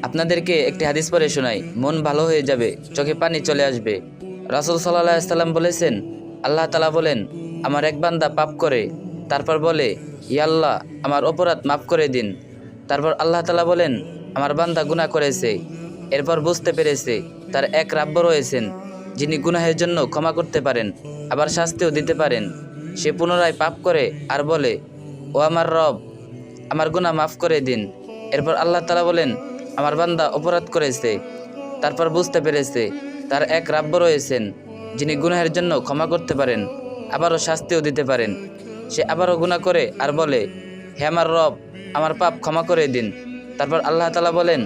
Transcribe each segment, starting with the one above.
আপনাদেরকে একটি হাদিস পড়ে শোনাই, মন ভালো হয়ে যাবে, চোখে পানি চলে আসবে। রাসূল সাল্লাল্লাহু আলাইহি সাল্লাম বলেছেন, আল্লাহ তাআলা বলেন, আমার এক বান্দা পাপ করে, তারপর বলে, ইয়া আল্লাহ, আমার অপরাধ মাফ করে দিন। তারপর আল্লাহ তাআলা বলেন, আমার বান্দা গুনাহ করেছে, এরপর বুঝতে পেরেছে তার এক রাব্ব রয়েছেন যিনি গুনাহের জন্য ক্ষমা করতে পারেন, আবার শাস্তিও দিতে পারেন। সে পুনরায় পাপ করে আর বলে, ও আমার রব, আমার গুনাহ মাফ করে দিন। এরপর আল্লাহ তাআলা বলেন, আমার বান্দা অপরাধ করেছে, তারপর বুঝতে পেরেছে তার এক রাব্ব রয়েছেন যিনি গুনাহের জন্য ক্ষমা করতে পারেন, আবারও শাস্তিও দিতে পারেন। সে আবারও গুনাহ করে আর বলে, হে আমার রব, আমার পাপ ক্ষমা করে দিন। তারপর আল্লাহ তাআলা বলেন,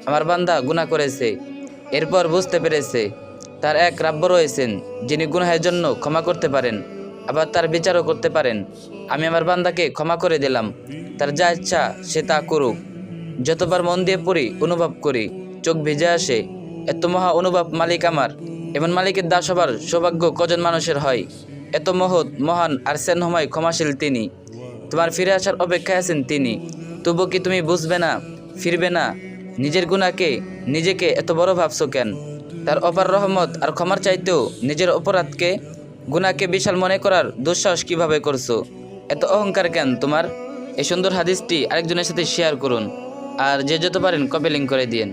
আমার বান্দা গুনাহ করেছে, এরপর বুঝতে পেরেছে তার এক রাব্ব রয়েছেন যিনি গুনাহের জন্য ক্ষমা করতে পারেন, আবার তার বিচারও করতে পারেন। আমি আমার বান্দাকে ক্ষমা করে দিলাম, তার যা ইচ্ছা সে তা করুক। যতবার মন দিয়ে পড়ি, অনুভব করি, চোখ ভিজে আসে, এত মহা অনুভব মালিক আমার। এমন মালিকের দাস হবার সৌভাগ্য কজন মানুষের হয়? এত মহৎ, মহান আর স্নেহময়, ক্ষমাশীল তিনি। তোমার ফিরে আসার অপেক্ষায় আছেন তিনি। তবু কি তুমি বুঝবে না, ফিরবে না? নিজের গুনাহকে, নিজেকে এত বড় ভাবছো কেন? তার অপার রহমত আর ক্ষমার চাইতেও নিজের অপরাধকে, গুনাহকে বিশাল মনে করার দুঃসাহস কিভাবে করছো? এত অহংকার কেন তোমার? এই সুন্দর হাদিসটি আরেকজনের সাথে শেয়ার করুন, আর যে যত পারেন কপি লিংক করে দিয়েন।